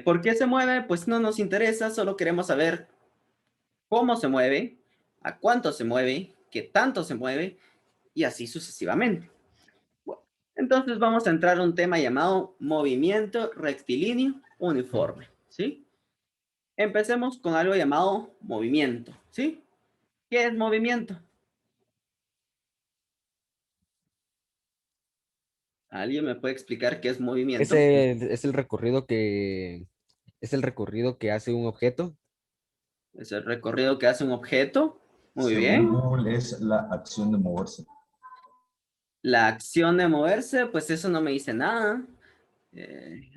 ¿Por qué se mueve? Pues no nos interesa, solo queremos saber cómo se mueve, a cuánto se mueve, qué tanto se mueve y así sucesivamente. Bueno, entonces vamos a entrar a un tema llamado movimiento rectilíneo uniforme, ¿sí? Empecemos con algo llamado movimiento, ¿sí? ¿Qué es movimiento? ¿Alguien me puede explicar qué es movimiento? Es el recorrido que hace un objeto. Es el recorrido que hace un objeto. Muy Según bien. Google, es la acción de moverse. La acción de moverse, pues eso no me dice nada.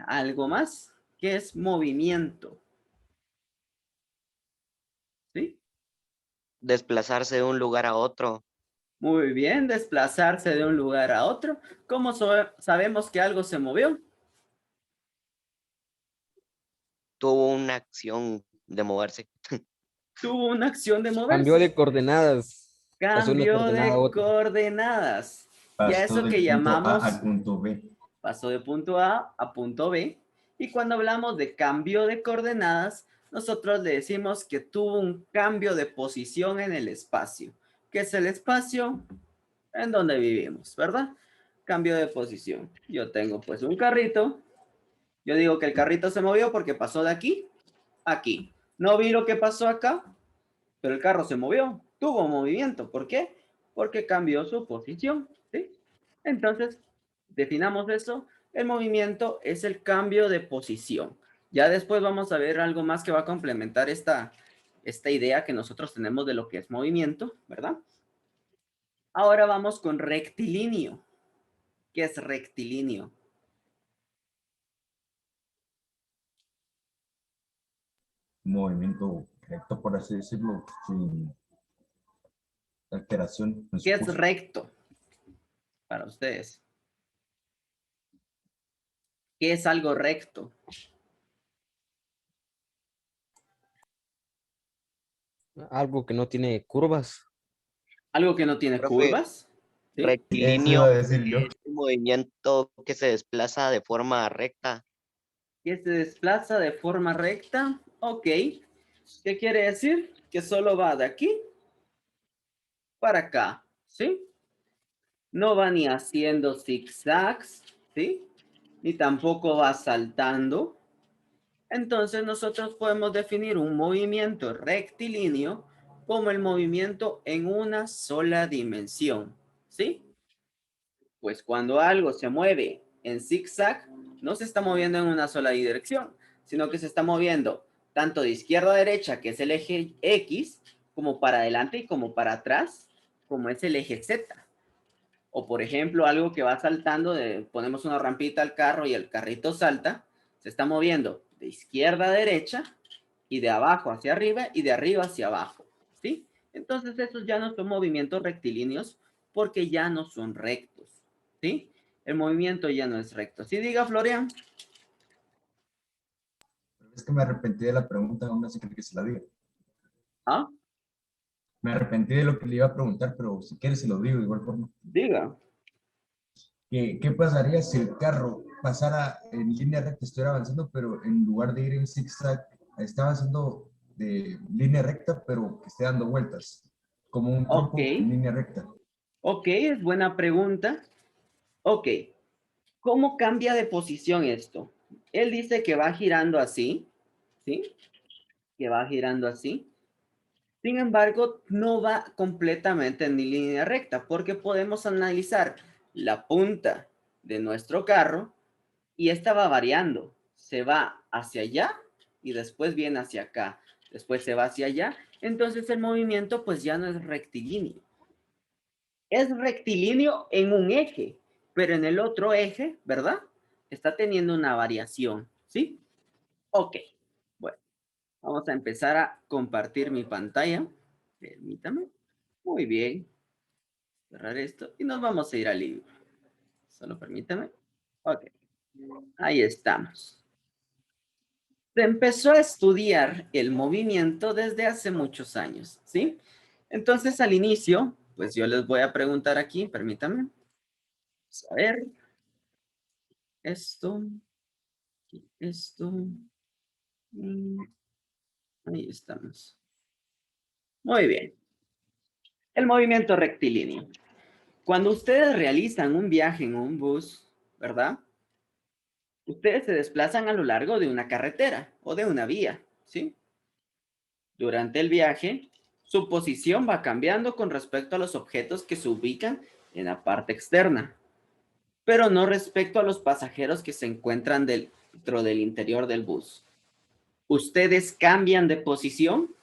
¿Algo más? ¿Qué es movimiento? ¿Sí? Desplazarse de un lugar a otro. Muy bien, desplazarse de un lugar a otro. ¿Cómo sabemos que algo se movió? Tuvo una acción de moverse. Tuvo una acción de Cambió moverse. de coordenadas. Pasó de una Cambio coordenada a de otra. coordenadas. Y a Pasó eso del que punto A al llamamos punto B. pasó de punto A a punto B. Y cuando hablamos de cambio de coordenadas, nosotros le decimos que tuvo un cambio de posición en el espacio. ¿Qué es el espacio? En donde vivimos, ¿verdad? Cambio de posición. Yo tengo pues un carrito. Yo digo que el carrito se movió porque pasó de aquí a aquí. No vi lo que pasó acá, pero el carro se movió. Tuvo movimiento. ¿Por qué? Porque cambió su posición, ¿sí? Entonces, definamos eso. El movimiento es el cambio de posición. Ya después vamos a ver algo más que va a complementar esta idea que nosotros tenemos de lo que es movimiento, ¿verdad? Ahora vamos con rectilíneo. ¿Qué es rectilíneo? Movimiento recto, por así decirlo, sin alteración en ¿Qué su es curso. recto para ustedes? ¿Qué es algo recto? Algo que no tiene curvas. ¿Algo que no tiene Profe, curvas? ¿Sí? Eso iba rectilíneo a decir yo. es un movimiento que se desplaza de forma recta. ¿Que se desplaza de forma recta? Ok. ¿Qué quiere decir? Que solo va de aquí para acá, ¿sí? No va ni haciendo zigzags, ¿sí? Ni tampoco va saltando. Entonces nosotros podemos definir un movimiento rectilíneo como el movimiento en una sola dimensión, ¿sí? Pues cuando algo se mueve en zigzag, no se está moviendo en una sola dirección, sino que se está moviendo tanto de izquierda a derecha, que es el eje X, como para adelante y como para atrás, como es el eje Z. O por ejemplo, algo que va saltando, ponemos una rampita al carro y el carrito salta, se está moviendo de izquierda a derecha y de abajo hacia arriba y de arriba hacia abajo, ¿sí? Entonces esos ya no son movimientos rectilíneos porque ya no son rectos, ¿sí? El movimiento ya no es recto. ¿Sí diga, Florian? Es que me arrepentí de la pregunta, aún así creo que se la diga. ¿Ah? Me arrepentí de lo que le iba a preguntar, pero si quieres se lo digo de igual forma. Diga. ¿Qué pasaría si el carro pasara en línea recta, estuviera avanzando, pero en lugar de ir en zigzag, estaba haciendo de línea recta, pero que esté dando vueltas, como un Ok, trompo en línea recta? ok, es buena pregunta. Ok, ¿cómo cambia de posición esto? Él dice que va girando así, ¿sí? Que va girando así. Sin embargo, no va completamente en línea recta porque podemos analizar la punta de nuestro carro y esta va variando. Se va hacia allá y después viene hacia acá. Después se va hacia allá. Entonces el movimiento pues ya no es rectilíneo. Es rectilíneo en un eje, pero en el otro eje, ¿verdad? Está teniendo una variación, ¿sí? Ok. Bueno, vamos a empezar a compartir mi pantalla. Permítame. Muy bien. Cerrar esto y nos vamos a ir al libro. Solo permítame. Ok. Ahí estamos. Se empezó a estudiar el movimiento desde hace muchos años, ¿sí? Entonces, al inicio, pues yo les voy a preguntar aquí, permítame. Vamos a ver esto. Esto. Ahí estamos. Muy bien. El movimiento rectilíneo. Cuando ustedes realizan un viaje en un bus, ¿verdad? Ustedes se desplazan a lo largo de una carretera o de una vía, ¿sí? Durante el viaje, su posición va cambiando con respecto a los objetos que se ubican en la parte externa, pero no respecto a los pasajeros que se encuentran dentro del interior del bus. ¿Ustedes cambian de posición?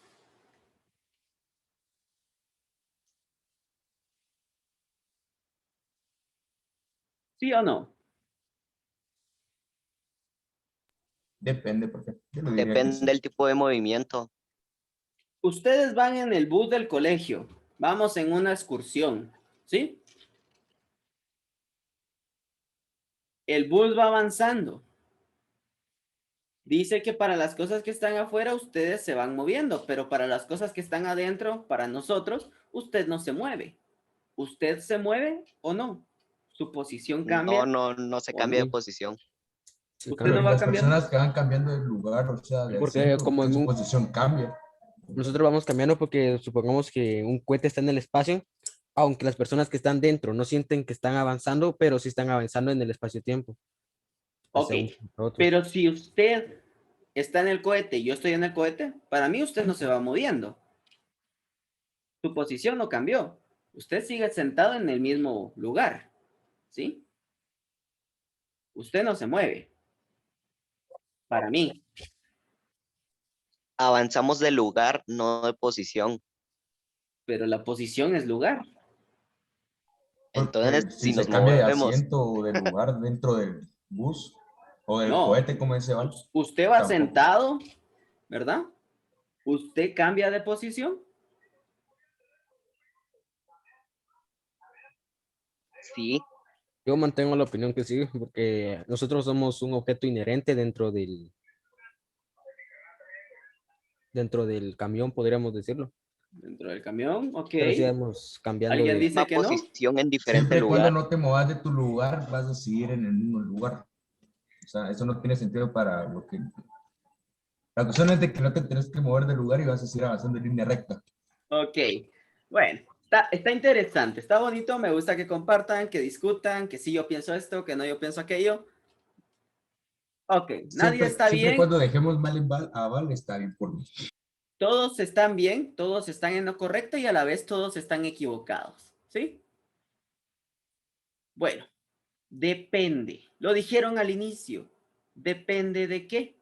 ¿Sí o no? Depende, porque yo le diría que Depende sí. del tipo de movimiento. Ustedes van en el bus del colegio, vamos en una excursión, ¿sí? El bus va avanzando. Dice que para las cosas que están afuera ustedes se van moviendo, pero para las cosas que están adentro, para nosotros, usted no se mueve. ¿Usted se mueve o no? ¿Su posición cambia No se o cambia de no? posición. Sí, ¿Usted Pero no y va las cambiando? personas que van cambiando de lugar, o sea, de porque asiento, como que en su un, posición cambia. nosotros vamos cambiando porque supongamos que un cohete está en el espacio, aunque las personas que están dentro no sienten que están avanzando, pero sí están avanzando en el espacio-tiempo, Ok, hacia un a otro. pero si usted está en el cohete y yo estoy en el cohete, para mí usted no se va moviendo. Su posición no cambió. Usted sigue sentado en el mismo lugar, ¿sí? Usted no se mueve. Para mí, Avanzamos de lugar, no de posición. pero la posición es lugar. Entonces, Porque si si se nos cambia de movemos, asiento o de lugar dentro del bus o del No, cohete, como dice Val, usted va tampoco. sentado, ¿verdad? Usted cambia de posición. sí, Yo mantengo la opinión que sí, porque nosotros somos un objeto inherente dentro del camión, podríamos decirlo, Dentro del camión, ok. pero sí vamos cambiando ¿Alguien de, dice misma que no? posición en diferente Siempre y cuando lugar. no te muevas de tu lugar, vas a seguir en el mismo lugar. O sea, eso no tiene sentido para lo que... La cuestión es de que no te tienes que mover del lugar y vas a seguir avanzando en línea recta. Ok. Bueno, está interesante, está bonito. Me gusta que compartan, que discutan, que sí yo pienso esto, que no yo pienso aquello. Ok, nadie Siempre, está siempre y bien. cuando dejemos mal en a Val, está bien por mí. Todos están bien, todos están en lo correcto y a la vez todos están equivocados, ¿sí? Bueno, depende. Lo dijeron al inicio. ¿Depende de qué?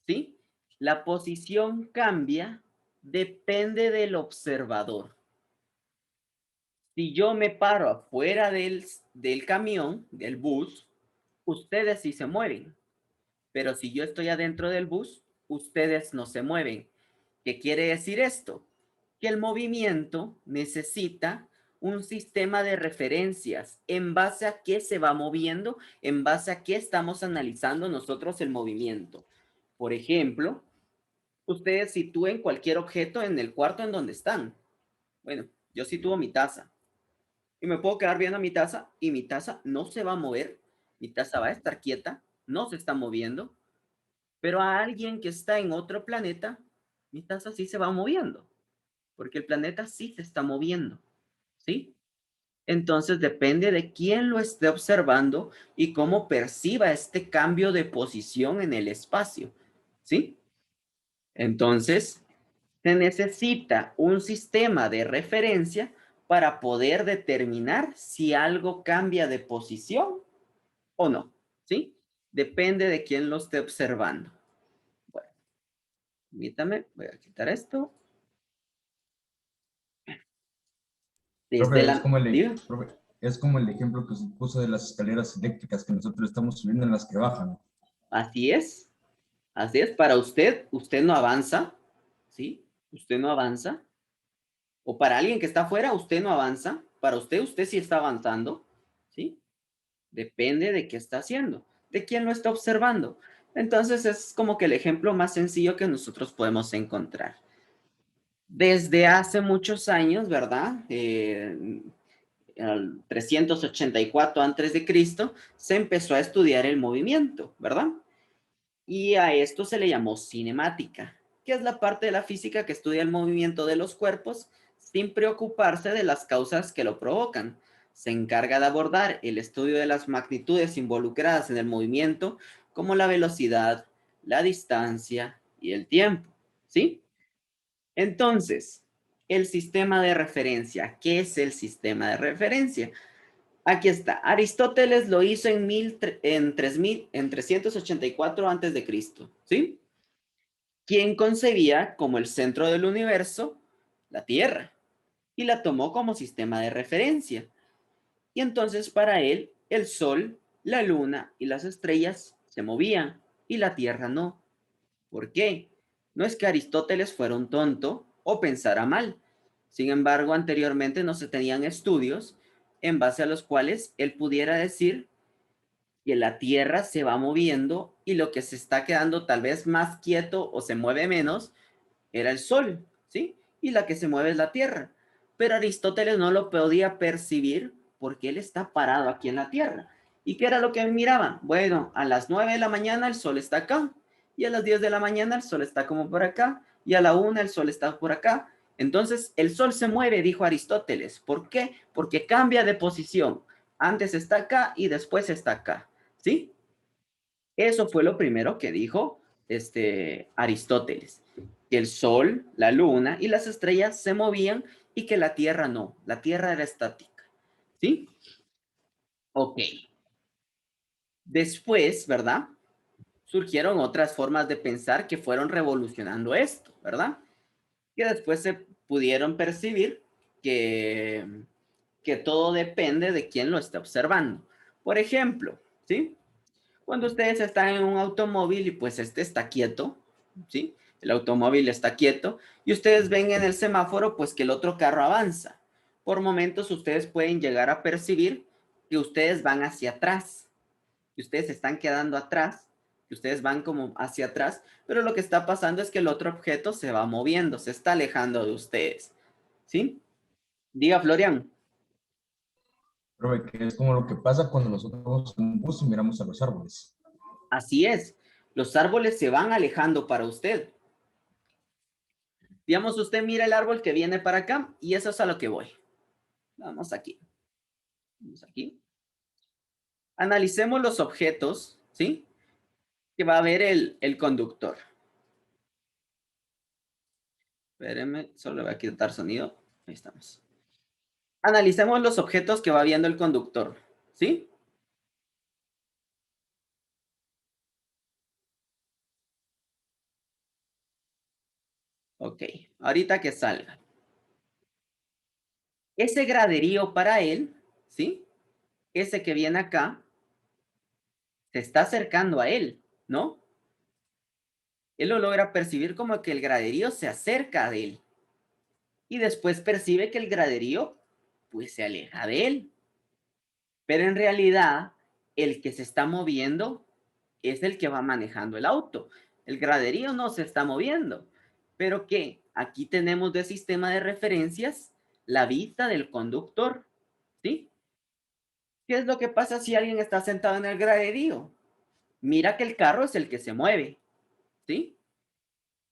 ¿Sí? La posición cambia, depende del observador. Si yo me paro afuera del camión, del bus, ustedes sí se mueven. Pero si yo estoy adentro del bus, ustedes no se mueven. ¿Qué quiere decir esto? Que el movimiento necesita un sistema de referencias en base a qué se va moviendo, en base a qué estamos analizando nosotros el movimiento. Por ejemplo, ustedes sitúen cualquier objeto en el cuarto en donde están. Bueno, yo sitúo mi taza y me puedo quedar viendo mi taza y mi taza no se va a mover, mi taza va a estar quieta, no se está moviendo, pero a alguien que está en otro planeta, mi taza sí se va moviendo, porque el planeta sí se está moviendo, ¿sí? Entonces depende de quién lo esté observando y cómo perciba este cambio de posición en el espacio, ¿sí? Entonces, se necesita un sistema de referencia para poder determinar si algo cambia de posición o no, ¿sí? Depende de quién lo esté observando. Bueno, permítame, voy a quitar esto. Desde Profe, la... Diga. profe, es como el ejemplo que se puso de las escaleras eléctricas que nosotros estamos subiendo en las que bajan. Así es. Así es. Para usted, usted no avanza, ¿sí? Usted no avanza. O para alguien que está afuera, usted no avanza. Para usted, usted sí está avanzando, ¿sí? Depende de qué está haciendo, de quién lo está observando. Entonces es como que el ejemplo más sencillo que nosotros podemos encontrar. Desde hace muchos años, ¿verdad? El 384 antes de Cristo, se empezó a estudiar el movimiento, ¿verdad? Y a esto se le llamó cinemática, que es la parte de la física que estudia el movimiento de los cuerpos sin preocuparse de las causas que lo provocan. Se encarga de abordar el estudio de las magnitudes involucradas en el movimiento, como la velocidad, la distancia y el tiempo, ¿sí? Entonces, el sistema de referencia. ¿Qué es el sistema de referencia? Aquí está. Aristóteles lo hizo en 384 antes de Cristo, ¿sí? Quien concebía como el centro del universo la Tierra y la tomó como sistema de referencia. Y entonces para él el Sol, la Luna y las estrellas se movían y la Tierra no. ¿Por qué? No es que Aristóteles fuera un tonto o pensara mal. Sin embargo, anteriormente no se tenían estudios en base a los cuales él pudiera decir que la Tierra se va moviendo y lo que se está quedando tal vez más quieto o se mueve menos era el Sol, ¿sí? Y la que se mueve es la Tierra. Pero Aristóteles no lo podía percibir porque él está parado aquí en la Tierra. ¿Y qué era lo que miraba? Bueno, a las 9 de la mañana el Sol está acá, y a las 10 de la mañana el Sol está como por acá, y a la 1 el Sol está por acá. Entonces, el Sol se mueve, dijo Aristóteles. ¿Por qué? Porque cambia de posición. Antes está acá y después está acá, ¿sí? Eso fue lo primero que dijo Aristóteles, que el Sol, la Luna y las estrellas se movían y que la Tierra no, la Tierra era estática, ¿sí? Ok. Después, ¿verdad? Surgieron otras formas de pensar que fueron revolucionando esto, ¿verdad? Que después se pudieron percibir que, que todo depende de quién lo está observando. Por ejemplo, ¿sí? Cuando ustedes están en un automóvil y pues este está quieto, ¿sí? El automóvil está quieto y ustedes ven en el semáforo pues que el otro carro avanza. Por momentos ustedes pueden llegar a percibir que ustedes van hacia atrás, que ustedes se están quedando atrás, que ustedes van como hacia atrás, pero lo que está pasando es que el otro objeto se va moviendo, se está alejando de ustedes, ¿sí? Diga, Florian. Profe, que es como lo que pasa cuando nosotros vamos en un bus y miramos a los árboles. Así es, los árboles se van alejando para usted. Digamos, usted mira el árbol que viene para acá y eso es a lo que voy. Vamos aquí. Vamos aquí. Analicemos los objetos, ¿sí? Que va a ver el conductor. Espérenme, solo le voy a quitar sonido. Ahí estamos. Analicemos los objetos que va viendo el conductor, ¿sí? Ok, ahorita que salga. Ese graderío para él, ¿sí? Ese que viene acá, se está acercando a él, ¿no? Él lo logra percibir como que el graderío se acerca de él. Y después percibe que el graderío, pues se aleja de él. Pero en realidad, el que se está moviendo es el que va manejando el auto. El graderío no se está moviendo. Pero ¿qué? Aquí tenemos de sistema de referencias la vista del conductor, ¿sí? ¿Qué es lo que pasa si alguien está sentado en el graderío? Mira que el carro es el que se mueve, ¿sí?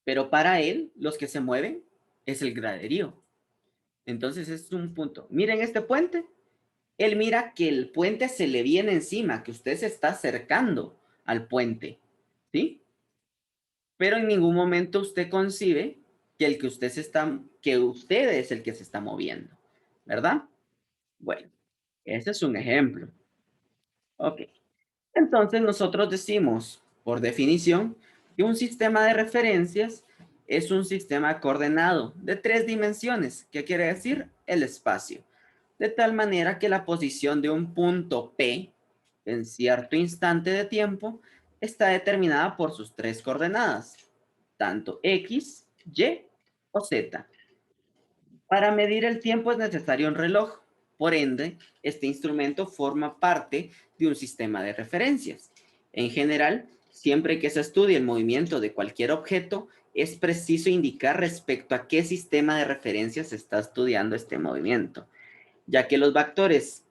Pero para él, los que se mueven es el graderío. Entonces es un punto. Miren este puente. Él mira que el puente se le viene encima, que usted se está acercando al puente, ¿sí? Pero en ningún momento usted concibe que que usted es el que se está moviendo, ¿verdad? Bueno, ese es un ejemplo. Ok. Entonces nosotros decimos, por definición, que un sistema de referencias es un sistema coordenado de 3 dimensiones, que quiere decir el espacio, de tal manera que la posición de un punto P en cierto instante de tiempo está determinada por sus 3 coordenadas, tanto X, Y o Z. Para medir el tiempo es necesario un reloj. Por ende, este instrumento forma parte de un sistema de referencias. En general, siempre que se estudie el movimiento de cualquier objeto, es preciso indicar respecto a qué sistema de referencias se está estudiando este movimiento, ya que los valores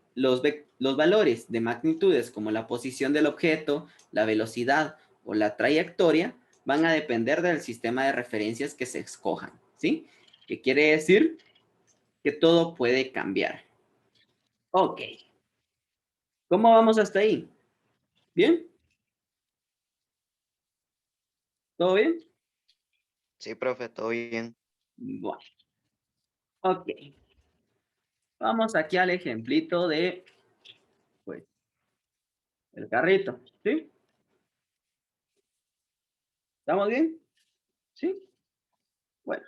de magnitudes como la posición del objeto, la velocidad o la trayectoria van a depender del sistema de referencias que se escojan, ¿sí? Que quiere decir que todo puede cambiar. Ok. ¿Cómo vamos hasta ahí? ¿Bien? ¿Todo bien? Sí, profe, todo bien. Bueno. Ok. Vamos aquí al ejemplito de, pues, el carrito, ¿sí? ¿Estamos bien? ¿Sí? Bueno.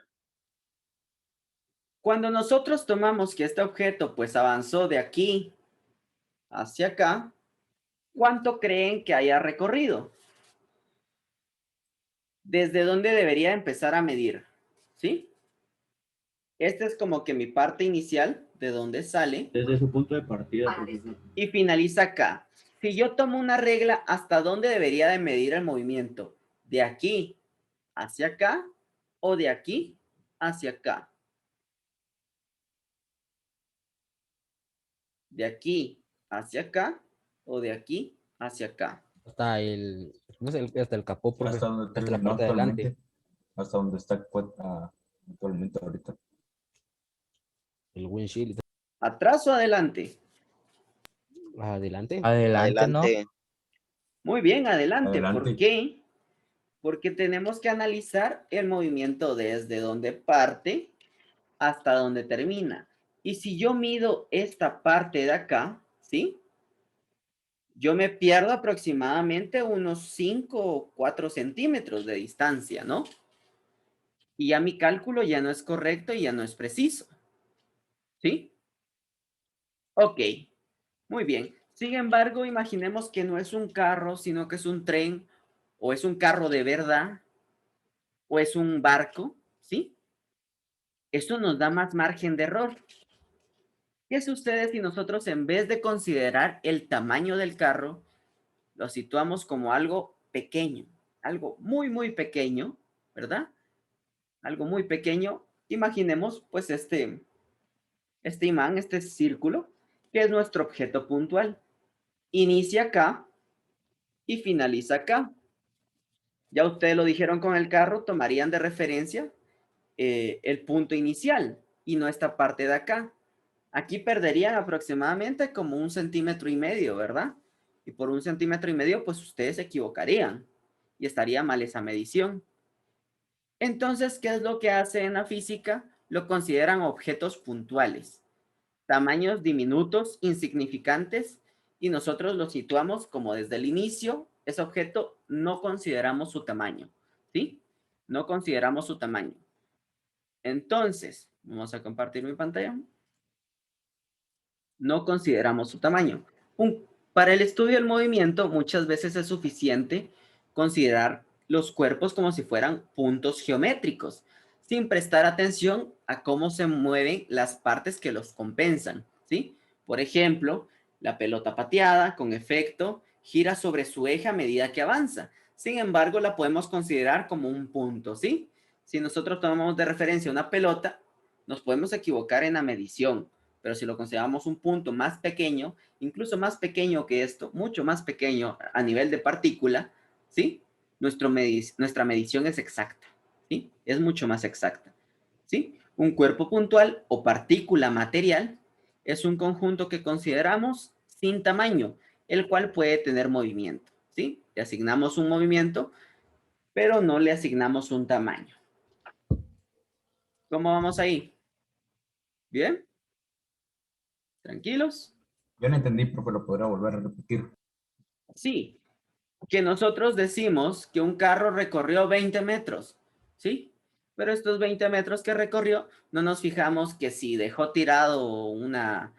Cuando nosotros tomamos que este objeto, pues, avanzó de aquí hacia acá, ¿cuánto creen que haya recorrido? ¿Desde dónde debería empezar a medir? ¿Sí? Esta es como que mi parte inicial, de donde sale. Desde su punto de partida, profesor. Y finaliza acá. Si yo tomo una regla, ¿hasta dónde debería de medir el movimiento? ¿De aquí hacia acá o de aquí hacia acá? ¿De aquí hacia acá o de aquí hacia acá? Hasta el, ¿cómo es hasta el capó, profe, Hasta donde hasta la terminó parte de adelante. actualmente. Hasta donde está actualmente ahorita. El windshield. ¿Atrás o adelante? Adelante. Adelante, ¿no? Adelante. Muy bien, adelante. ¿Por Adelante. qué? Porque tenemos que analizar el movimiento desde donde parte hasta donde termina. Y si yo mido esta parte de acá, ¿sí? Yo me pierdo aproximadamente unos 5 o 4 centímetros de distancia, ¿no? Y ya mi cálculo ya no es correcto y ya no es preciso. ¿Sí? Ok, muy bien. Sin embargo, imaginemos que no es un carro, sino que es un tren, o es un carro de verdad, o es un barco, ¿sí? Esto nos da más margen de error. ¿Qué sucede si nosotros, en vez de considerar el tamaño del carro, lo situamos como algo pequeño, algo muy, muy pequeño, ¿verdad? Algo muy pequeño. Imaginemos, pues, este imán, este círculo, que es nuestro objeto puntual. Inicia acá y finaliza acá. Ya ustedes lo dijeron con el carro, tomarían de referencia el punto inicial y no esta parte de acá. Aquí perderían aproximadamente como 1,5 cm, ¿verdad? Y por 1,5 cm, pues ustedes se equivocarían y estaría mal esa medición. Entonces, ¿qué es lo que hace en la física? Lo consideran objetos puntuales, tamaños diminutos, insignificantes, y nosotros lo situamos como desde el inicio, ese objeto no consideramos su tamaño, ¿sí? No consideramos su tamaño. Entonces, vamos a compartir mi pantalla. No consideramos su tamaño. Para el estudio del movimiento, muchas veces es suficiente considerar los cuerpos como si fueran puntos geométricos, sin prestar atención a cómo se mueven las partes que los compensan, ¿sí? Por ejemplo, la pelota pateada, con efecto, gira sobre su eje a medida que avanza. Sin embargo, la podemos considerar como un punto, ¿sí? Si nosotros tomamos de referencia una pelota, nos podemos equivocar en la medición, pero si lo consideramos un punto más pequeño, incluso más pequeño que esto, mucho más pequeño a nivel de partícula, ¿sí? Nuestra medición es exacta, ¿sí? Es mucho más exacta, ¿sí? Un cuerpo puntual o partícula material es un conjunto que consideramos sin tamaño, el cual puede tener movimiento, ¿sí? Le asignamos un movimiento, pero no le asignamos un tamaño. ¿Cómo vamos ahí? ¿Bien? ¿Tranquilos? Yo no entendí, profe, lo podrá volver a repetir. Sí, que nosotros decimos que un carro recorrió 20 metros, ¿sí? Pero estos 20 metros que recorrió, no nos fijamos que si dejó tirado una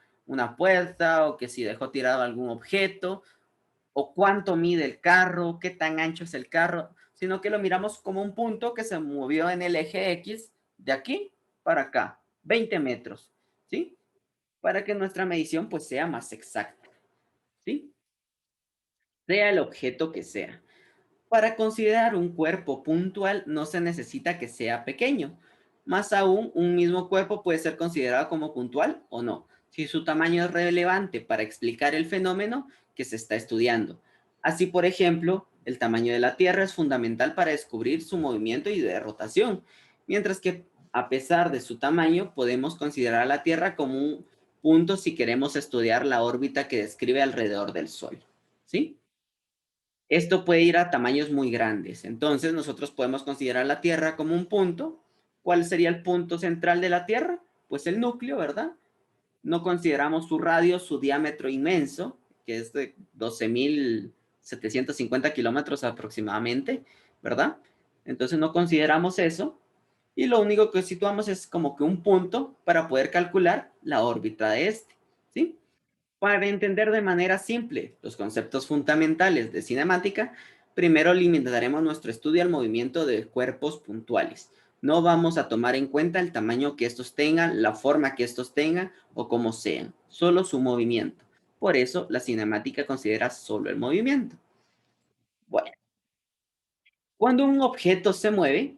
puerta o que si dejó tirado algún objeto o cuánto mide el carro, qué tan ancho es el carro, sino que lo miramos como un punto que se movió en el eje X de aquí para acá, 20 metros, ¿sí? Para que nuestra medición pues sea más exacta, ¿sí? Sea el objeto que sea. Para considerar un cuerpo puntual no se necesita que sea pequeño. Más aún, un mismo cuerpo puede ser considerado como puntual o no, si su tamaño es relevante para explicar el fenómeno que se está estudiando. Así, por ejemplo, el tamaño de la Tierra es fundamental para descubrir su movimiento y de rotación, mientras que a pesar de su tamaño, podemos considerar a la Tierra como un punto si queremos estudiar la órbita que describe alrededor del Sol, ¿sí? Esto puede ir a tamaños muy grandes. Entonces, nosotros podemos considerar la Tierra como un punto. ¿Cuál sería el punto central de la Tierra? Pues el núcleo, ¿verdad? No consideramos su radio, su diámetro inmenso, que es de 12.750 kilómetros aproximadamente, ¿verdad? Entonces, no consideramos eso. Y lo único que situamos es como que un punto para poder calcular la órbita de este, ¿sí? Para entender de manera simple los conceptos fundamentales de cinemática, primero limitaremos nuestro estudio al movimiento de cuerpos puntuales. No vamos a tomar en cuenta el tamaño que estos tengan, la forma que estos tengan o cómo sean, solo su movimiento. Por eso la cinemática considera solo el movimiento. Bueno, cuando un objeto se mueve,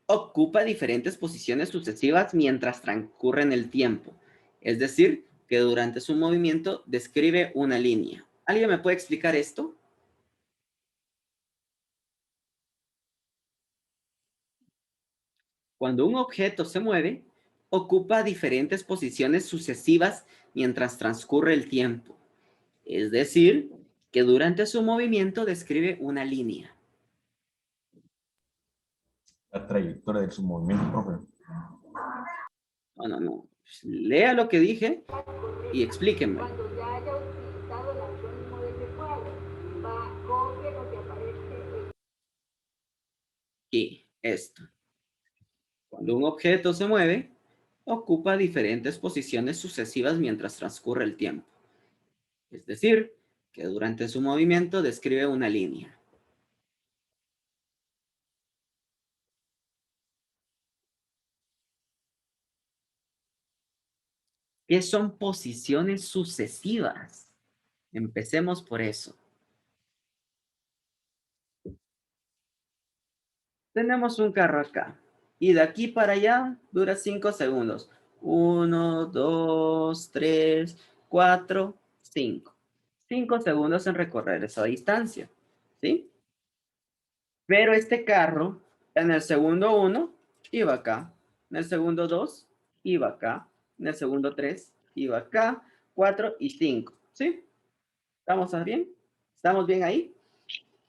ocupa diferentes posiciones sucesivas mientras transcurre en el tiempo. Es decir, que durante su movimiento describe una línea. ¿Alguien me puede explicar esto? Cuando un objeto se mueve, ocupa diferentes posiciones sucesivas mientras transcurre el tiempo. Es decir, que durante su movimiento describe una línea. La trayectoria de su movimiento, profe. No. Lea lo que dije y explíquenme. Cuando ya haya utilizado el acrónimo del recuadro, copie lo que aparece Y esto. Cuando un objeto se mueve, ocupa diferentes posiciones sucesivas mientras transcurre el tiempo. Es decir, que durante su movimiento describe una línea. ¿Qué son posiciones sucesivas? Empecemos por eso. Tenemos un carro acá. Y de aquí para allá dura 5 segundos. 1, 2, 3, 4, 5. 5 segundos en recorrer esa distancia. ¿Sí? Pero este carro, en el segundo 1, iba acá. En el segundo 2, iba acá. En el segundo 3, iba acá. 4 y 5. ¿Sí? ¿Estamos bien? ¿Estamos bien ahí?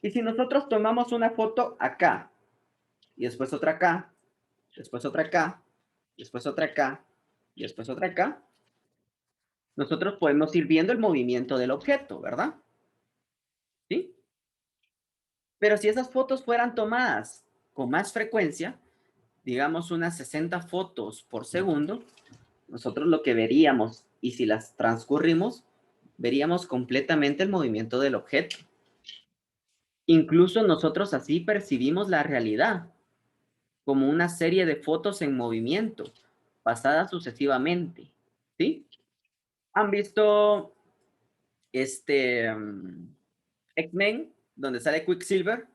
Y si nosotros tomamos una foto acá, y después otra acá, después otra acá, después otra acá, y después otra acá, nosotros podemos ir viendo el movimiento del objeto, ¿verdad? ¿Sí? Pero si esas fotos fueran tomadas con más frecuencia, digamos unas 60 fotos por segundo, nosotros lo que veríamos, y si las transcurrimos, veríamos completamente el movimiento del objeto. Incluso nosotros así percibimos la realidad, como una serie de fotos en movimiento, pasadas sucesivamente, ¿sí? ¿Han visto X-Men, donde sale Quicksilver?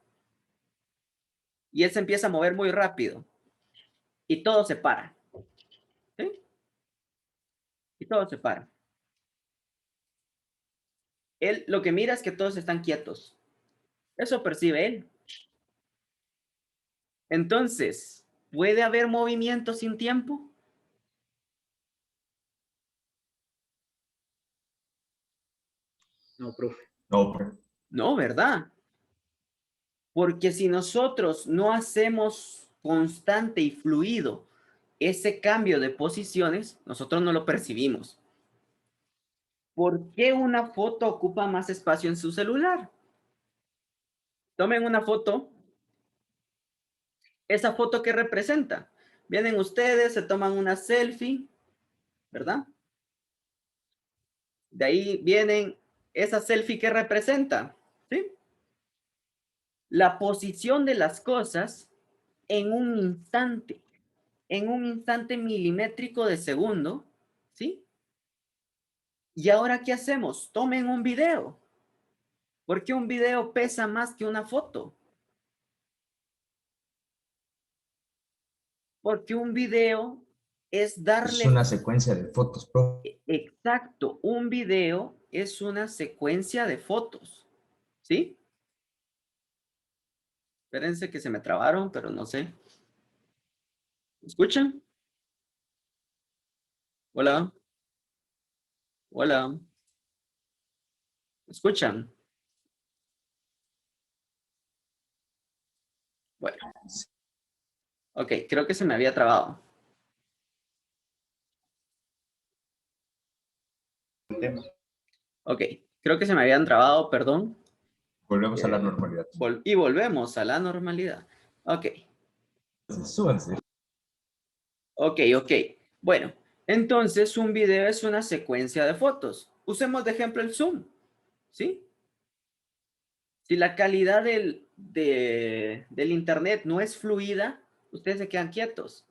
Y él se empieza a mover muy rápido, y todo se para, ¿sí? Y todo se para. Él lo que mira es que todos están quietos. Eso percibe él. Entonces, ¿puede haber movimiento sin tiempo? No, profe. No, profe. No, ¿verdad? Porque si nosotros no hacemos constante y fluido ese cambio de posiciones, nosotros no lo percibimos. ¿Por qué una foto ocupa más espacio en su celular? Tomen una foto. ¿Esa foto qué representa? Vienen ustedes, se toman una selfie, ¿verdad? De ahí vienen esa selfie que representa, ¿sí? La posición de las cosas en un instante milimétrico de segundo, ¿sí? ¿Y ahora qué hacemos? Tomen un video. ¿Por qué un video pesa más que una foto? Porque un video es darle... Es una secuencia de fotos, profe. Exacto, un video es una secuencia de fotos, ¿sí? Espérense que se me trabaron, pero no sé. ¿Me escuchan? Hola. Hola. ¿Me escuchan? Bueno. Ok, creo que se me había trabado. Ok, creo que se me habían trabado, perdón. Volvemos a la normalidad. Y volvemos a la normalidad. Ok, Súbanse. ok. Bueno, entonces un video es una secuencia de fotos. Usemos de ejemplo el zoom, ¿sí? Si la calidad del internet no es fluida, ustedes se quedan quietos.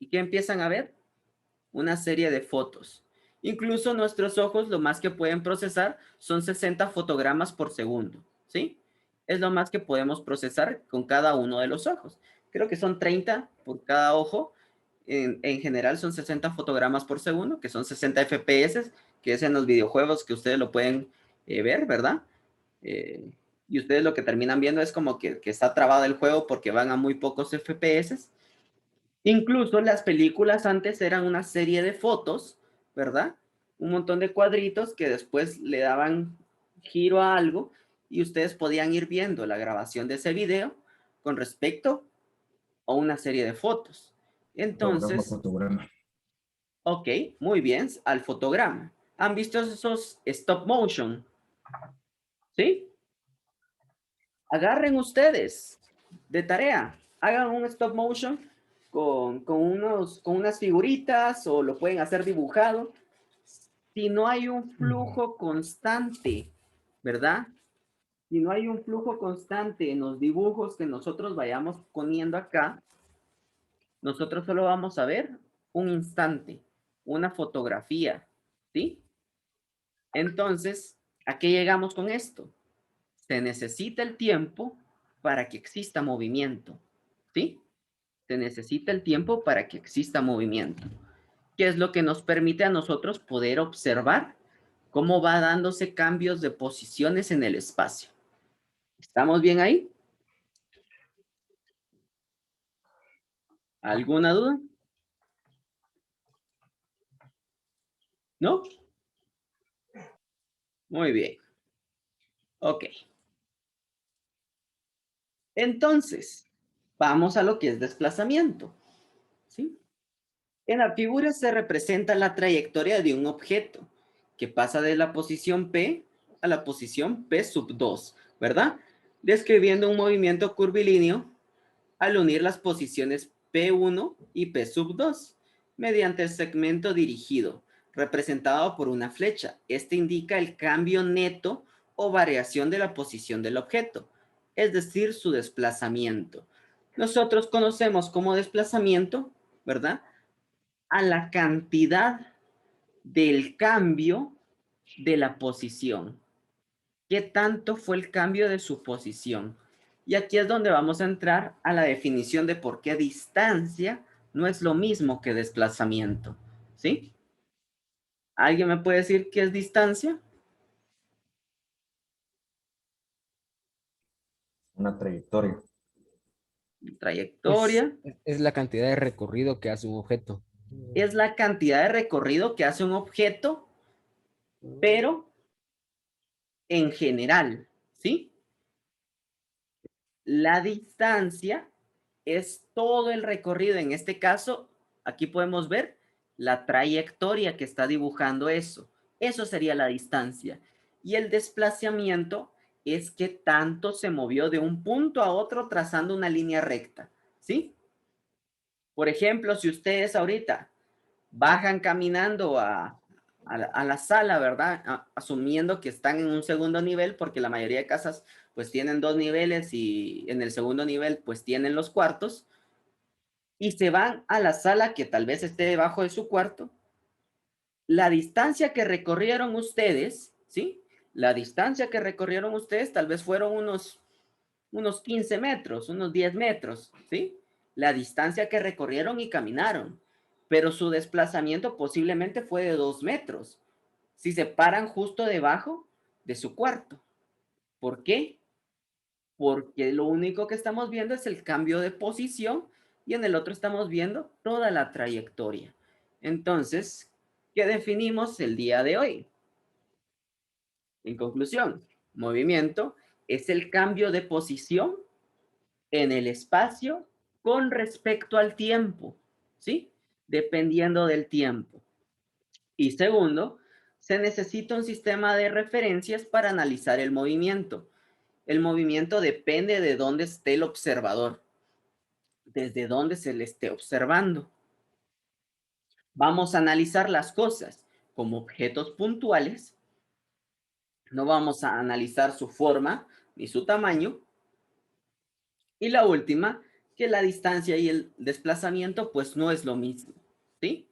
¿Y qué empiezan a ver? Una serie de fotos. Incluso nuestros ojos lo más que pueden procesar son 60 fotogramas por segundo, ¿sí? Es lo más que podemos procesar con cada uno de los ojos. Creo que son 30 por cada ojo. En general son 60 fotogramas por segundo, que son 60 FPS, que es en los videojuegos que ustedes lo pueden ver, ¿verdad? Y ustedes lo que terminan viendo es como que está trabado el juego porque van a muy pocos FPS. Incluso las películas antes eran una serie de fotos, ¿verdad? Un montón de cuadritos que después le daban giro a algo y ustedes podían ir viendo la grabación de ese video con respecto a una serie de fotos. Entonces, Fotograma. ok, muy bien, al fotograma. ¿Han visto esos stop motion? ¿Sí? Agarren ustedes de tarea, hagan un stop motion con unas figuritas o lo pueden hacer dibujado. Si no hay un flujo constante, ¿verdad? Si no hay un flujo constante en los dibujos que nosotros vayamos poniendo acá, nosotros solo vamos a ver un instante, una fotografía, ¿sí? Entonces, ¿a qué llegamos con esto? Se necesita el tiempo para que exista movimiento, ¿sí? Se necesita el tiempo para que exista movimiento, que es lo que nos permite a nosotros poder observar cómo va dándose cambios de posiciones en el espacio. ¿Estamos bien ahí? ¿Alguna duda? ¿No? Muy bien. Ok. Entonces, vamos a lo que es desplazamiento, ¿sí? En la figura se representa la trayectoria de un objeto que pasa de la posición P a la posición P sub 2, ¿verdad? Describiendo un movimiento curvilíneo al unir las posiciones P1 y P sub 2 mediante el segmento dirigido, representado por una flecha. Este indica el cambio neto o variación de la posición del objeto, es decir, su desplazamiento. Nosotros conocemos como desplazamiento, ¿verdad?, a la cantidad del cambio de la posición. ¿Qué tanto fue el cambio de su posición? Y aquí es donde vamos a entrar a la definición de por qué distancia no es lo mismo que desplazamiento. ¿Sí? ¿Alguien me puede decir qué es distancia? Una trayectoria. Trayectoria Es la cantidad de recorrido que hace un objeto. es la cantidad de recorrido que hace un objeto, pero en general, ¿sí? La distancia es todo el recorrido. En este caso, aquí podemos ver la trayectoria que está dibujando eso. Eso sería la distancia. Y el desplazamiento es que tanto se movió de un punto a otro trazando una línea recta, ¿sí? Por ejemplo, si ustedes ahorita bajan caminando a la sala, ¿verdad? Asumiendo que están en un segundo nivel, porque la mayoría de casas pues tienen 2 niveles y en el segundo nivel pues tienen los cuartos, y se van a la sala que tal vez esté debajo de su cuarto, la distancia que recorrieron ustedes, ¿sí? La distancia que recorrieron ustedes tal vez fueron unos 15 metros, unos 10 metros, ¿sí? La distancia que recorrieron y caminaron, pero su desplazamiento posiblemente fue de 2 metros, si se paran justo debajo de su cuarto. ¿Por qué? porque lo único que estamos viendo es el cambio de posición y en el otro estamos viendo toda la trayectoria. Entonces, ¿qué definimos el día de hoy? En conclusión, movimiento es el cambio de posición en el espacio con respecto al tiempo, ¿sí? Dependiendo del tiempo. Y segundo, se necesita un sistema de referencias para analizar el movimiento. El movimiento depende de dónde esté el observador, desde dónde se le esté observando. Vamos a analizar las cosas como objetos puntuales. No vamos a analizar su forma ni su tamaño. Y la última, que la distancia y el desplazamiento pues no es lo mismo, ¿sí?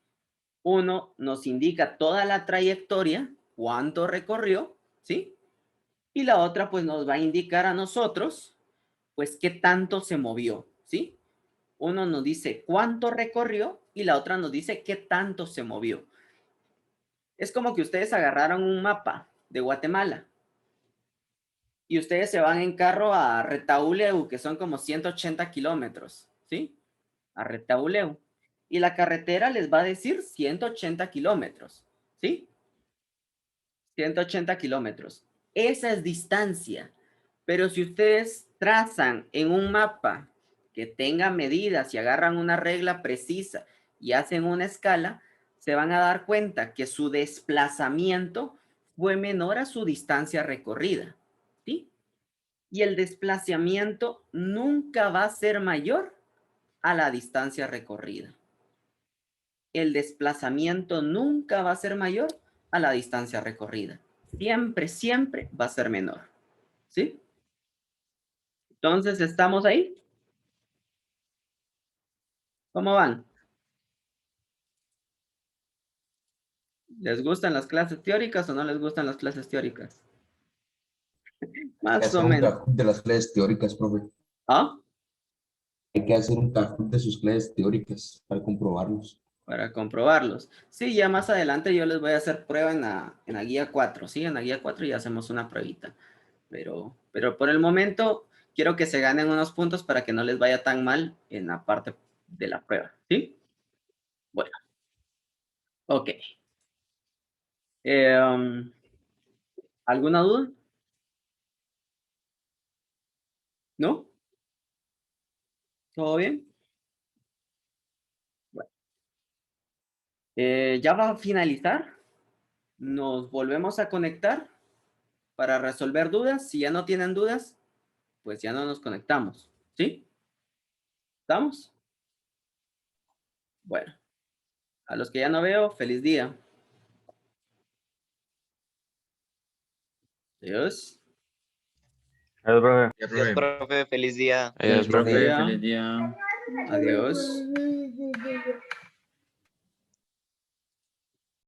Uno nos indica toda la trayectoria, cuánto recorrió, ¿sí? Y la otra pues nos va a indicar a nosotros pues qué tanto se movió, ¿sí? Uno nos dice cuánto recorrió y la otra nos dice qué tanto se movió. Es como que ustedes agarraron un mapa de Guatemala y ustedes se van en carro a Retauleu, que son como 180 kilómetros, ¿sí? A Retauleu. Y la carretera les va a decir 180 kilómetros, ¿sí? 180 kilómetros. Esa es distancia. Pero si ustedes trazan en un mapa que tenga medidas y agarran una regla precisa y hacen una escala, se van a dar cuenta que su desplazamiento fue menor a su distancia recorrida, ¿sí? Y el desplazamiento nunca va a ser mayor a la distancia recorrida. El desplazamiento nunca va a ser mayor a la distancia recorrida. Siempre, siempre va a ser menor, ¿sí? Entonces, ¿estamos ahí? ¿Cómo van? ¿Les gustan las clases teóricas o no les gustan las clases teóricas? Hay que Más hacer o un menos. Kahoot de las clases teóricas, profe. ¿Ah? Hay que hacer un Kahoot de sus clases teóricas para comprobarlos. Para comprobarlos. Sí, ya más adelante yo les voy a hacer prueba en la guía 4, ¿sí? En la guía 4 ya hacemos una pruebita. Pero por el momento quiero que se ganen unos puntos para que no les vaya tan mal en la parte de la prueba, ¿sí? Bueno, ok. ¿Alguna duda? ¿No? ¿Todo bien? Bueno, ya va a finalizar. Nos volvemos a conectar para resolver dudas. Si ya no tienen dudas, pues ya no nos conectamos, ¿sí? ¿Estamos? Bueno, a los que ya no veo, feliz día. Adiós. Adiós, profe. Ya, Adiós, profe. profe, feliz día. Adiós, Feliz profe. día. Feliz día. Adiós.